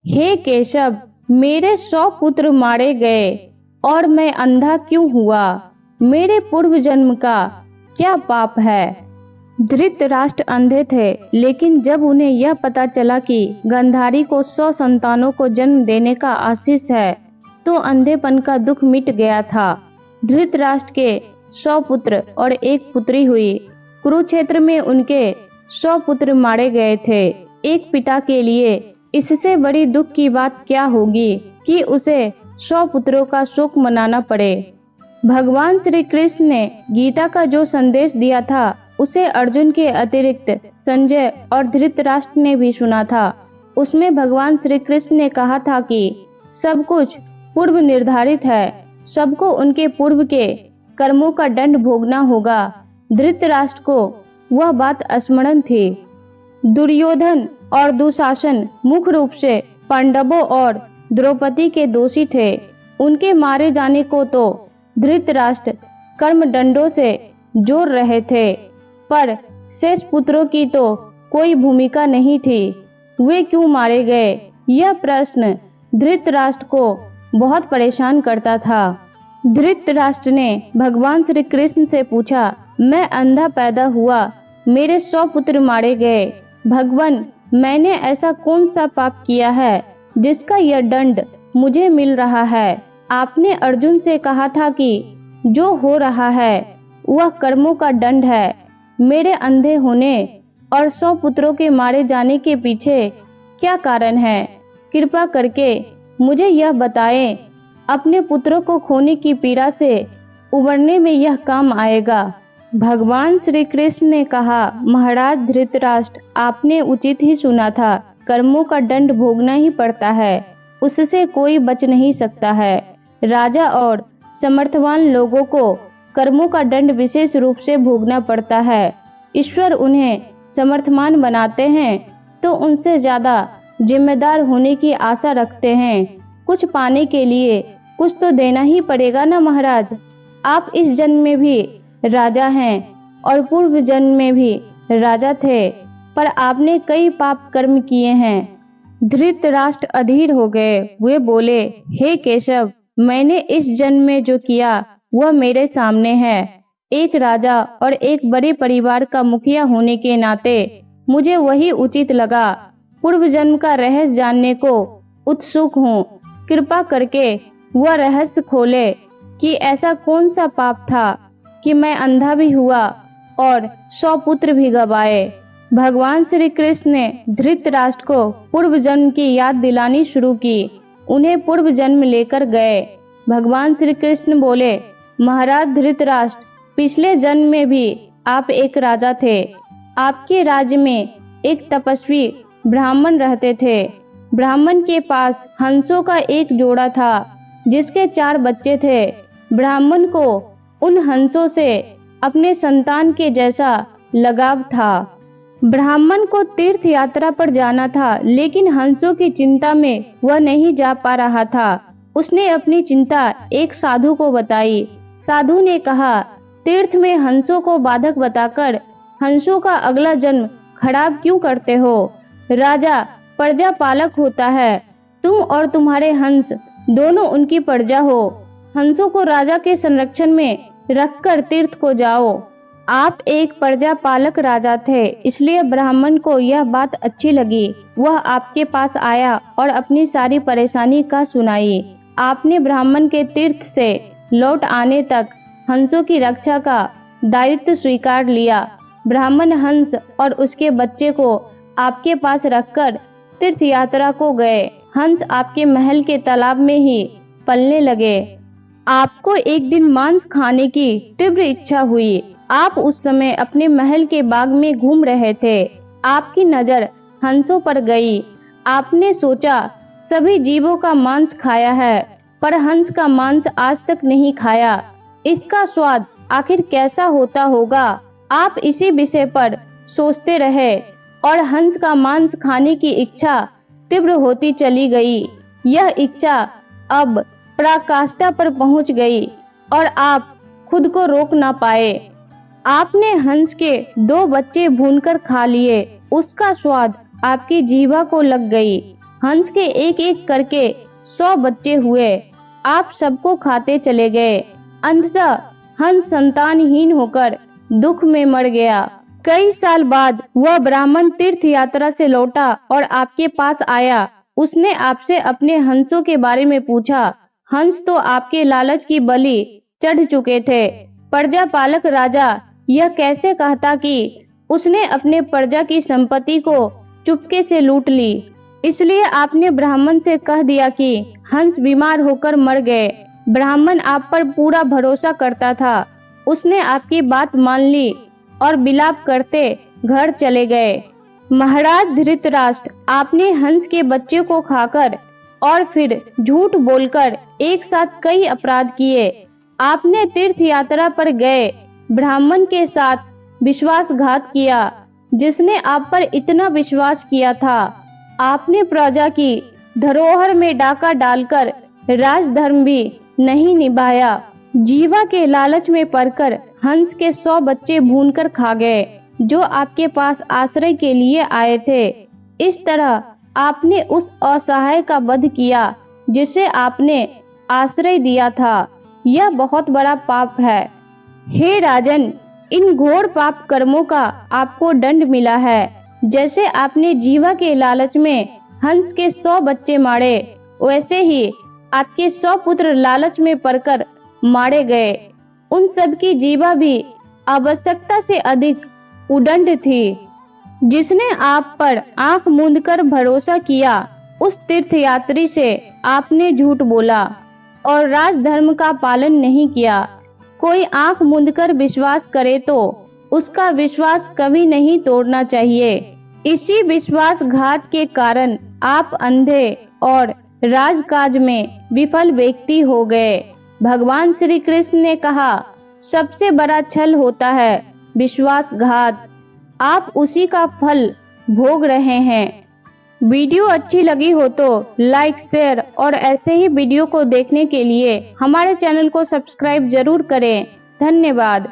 हे केशव, मेरे 100 पुत्र मारे गए और मैं अंधा क्यों हुआ? मेरे पूर्व जन्म का क्या पाप है? धृतराष्ट्र अंधे थे, लेकिन जब उन्हें यह पता चला कि गांधारी को 100 संतानों को जन्म देने का आशीष है, तो अंधेपन का दुख मिट गया था। धृतराष्ट्र के 100 पुत्र और एक पुत्री हुई। कुरुक्षेत्र में उनके 100 पुत्र मारे गए थे। एक पिता के लिए इससे बड़ी दुख की बात क्या होगी कि उसे 100 पुत्रों का शोक मनाना पड़े। भगवान श्री कृष्ण ने गीता का जो संदेश दिया था, उसे अर्जुन के अतिरिक्त संजय और धृतराष्ट्र ने भी सुना था। उसमें भगवान श्री कृष्ण ने कहा था कि सब कुछ पूर्व निर्धारित है, सबको उनके पूर्व के कर्मों का दंड भोगना होगा। धृतराष्ट्र को वह बात स्मरण थी। दुर्योधन और दुशासन मुख्य रूप से पांडवों और द्रौपदी के दोषी थे। उनके मारे जाने को तो धृतराष्ट्र कर्मदंडों से जोड़ रहे थे, पर शेष पुत्रों की तो कोई भूमिका नहीं थी। वे क्यों मारे गए, यह प्रश्न धृतराष्ट्र को बहुत परेशान करता था। धृतराष्ट्र ने भगवान श्री कृष्ण से पूछा, मैं अंधा पैदा हुआ, मेरे 100 पुत्र मारे गए। भगवान, मैंने ऐसा कौन सा पाप किया है जिसका यह दंड मुझे मिल रहा है? आपने अर्जुन से कहा था कि जो हो रहा है वह कर्मों का दंड है। मेरे अंधे होने और 100 पुत्रों के मारे जाने के पीछे क्या कारण है? कृपा करके मुझे यह बताएं। अपने पुत्रों को खोने की पीड़ा से उबरने में यह काम आएगा। भगवान श्री कृष्ण ने कहा, महाराज धृतराष्ट्र, आपने उचित ही सुना था। कर्मों का दंड भोगना ही पड़ता है, उससे कोई बच नहीं सकता है। राजा और समर्थवान लोगों को कर्मों का दंड विशेष रूप से भोगना पड़ता है। ईश्वर उन्हें समर्थवान बनाते हैं तो उनसे ज्यादा जिम्मेदार होने की आशा रखते हैं। कुछ पाने के लिए कुछ तो देना ही पड़ेगा ना महाराज। आप इस जन्म में भी राजा हैं और पूर्व जन्म में भी राजा थे, पर आपने कई पाप कर्म किए हैं। धृतराष्ट्र अधीर हो गए। वे बोले, हे केशव, मैंने इस जन्म में जो किया वह मेरे सामने है। एक राजा और एक बड़े परिवार का मुखिया होने के नाते मुझे वही उचित लगा। पूर्व जन्म का रहस्य जानने को उत्सुक हूँ। कृपा करके वह रहस्य खोले कि ऐसा कौन सा पाप था कि मैं अंधा भी हुआ और 100 पुत्र भी गवाए। भगवान श्री कृष्ण ने धृतराष्ट्र को पूर्व जन्म की याद दिलानी शुरू की। उन्हें पूर्व जन्म लेकर गए। भगवान श्री कृष्ण बोले, महाराज धृतराष्ट्र, पिछले जन्म में भी आप एक राजा थे। आपके राज्य में एक तपस्वी ब्राह्मण रहते थे। ब्राह्मण के पास हंसों का एक जोड़ा था जिसके 4 बच्चे थे। ब्राह्मण को उन हंसों से अपने संतान के जैसा लगाव था। ब्राह्मण को तीर्थ यात्रा पर जाना था, लेकिन हंसों की चिंता में वह नहीं जा पा रहा था। उसने अपनी चिंता एक साधु को बताई। साधु ने कहा, तीर्थ में हंसों को बाधक बताकर हंसों का अगला जन्म खराब क्यों करते हो? राजा प्रजा पालक होता है, तुम और तुम्हारे हंस दोनों उनकी प्रजा हो। हंसों को राजा के संरक्षण में रखकर तीर्थ को जाओ। आप एक प्रजा पालक राजा थे, इसलिए ब्राह्मण को यह बात अच्छी लगी। वह आपके पास आया और अपनी सारी परेशानी का सुनाई। आपने ब्राह्मण के तीर्थ से लौट आने तक हंसों की रक्षा का दायित्व स्वीकार लिया। ब्राह्मण हंस और उसके बच्चे को आपके पास रखकर तीर्थ यात्रा को गए। हंस आपके महल के तालाब में ही पलने लगे। आपको एक दिन मांस खाने की तीव्र इच्छा हुई। आप उस समय अपने महल के बाग में घूम रहे थे। आपकी नजर हंसों पर गई। आपने सोचा, सभी जीवों का मांस खाया है, पर हंस का मांस आज तक नहीं खाया। इसका स्वाद आखिर कैसा होता होगा? आप इसी विषय पर सोचते रहे और हंस का मांस खाने की इच्छा तीव्र होती चली गई। यह इच्छा अब पराकाष्ठा पर पहुंच गई और आप खुद को रोक ना पाए। आपने हंस के 2 बच्चे भूनकर खा लिए। उसका स्वाद आपकी जीवा को लग गई। हंस के एक एक करके 100 बच्चे हुए। आप सबको खाते चले गए। अंततः हंस संतानहीन होकर दुख में मर गया। कई साल बाद वह ब्राह्मण तीर्थ यात्रा से लौटा और आपके पास आया। उसने आपसे अपने हंसों के बारे में पूछा। हंस तो आपके लालच की बलि चढ़ चुके थे। प्रजा पालक राजा यह कैसे कहता कि उसने अपने प्रजा की संपत्ति को चुपके से लूट ली। इसलिए आपने ब्राह्मण से कह दिया कि हंस बीमार होकर मर गए। ब्राह्मण आप पर पूरा भरोसा करता था। उसने आपकी बात मान ली और विलाप करते घर चले गए। महाराज धृतराष्ट्र, आपने हंस के बच्चे को खाकर और फिर झूठ बोलकर एक साथ कई अपराध किए। आपने तीर्थ यात्रा पर गए ब्राह्मण के साथ विश्वासघात किया, जिसने आप पर इतना विश्वास किया था। आपने प्रजा की धरोहर में डाका डालकर राजधर्म भी नहीं निभाया। जीवा के लालच में पड़कर हंस के 100 बच्चे भूनकर खा गए, जो आपके पास आश्रय के लिए आए थे। इस तरह आपने उस असहाय का वध किया जिसे आपने आश्रय दिया था। यह बहुत बड़ा पाप है। हे राजन, इन घोर पाप कर्मों का आपको दंड मिला है। जैसे आपने जीवा के लालच में हंस के 100 बच्चे मारे, वैसे ही आपके 100 पुत्र लालच में पड़कर मारे गए। उन सब की जीवा भी आवश्यकता से अधिक उदंड थी। जिसने आप पर आंख मूंदकर भरोसा किया, उस तीर्थयात्री से आपने झूठ बोला और राजधर्म का पालन नहीं किया। कोई आंख मूंदकर विश्वास करे तो उसका विश्वास कभी नहीं तोड़ना चाहिए। इसी विश्वासघात के कारण आप अंधे और राजकाज में विफल व्यक्ति हो गए। भगवान श्री कृष्ण ने कहा, सबसे बड़ा छल होता है विश्वासघात। आप उसी का फल भोग रहे हैं। वीडियो अच्छी लगी हो तो लाइक, शेयर और ऐसे ही वीडियो को देखने के लिए हमारे चैनल को सब्सक्राइब जरूर करें। धन्यवाद।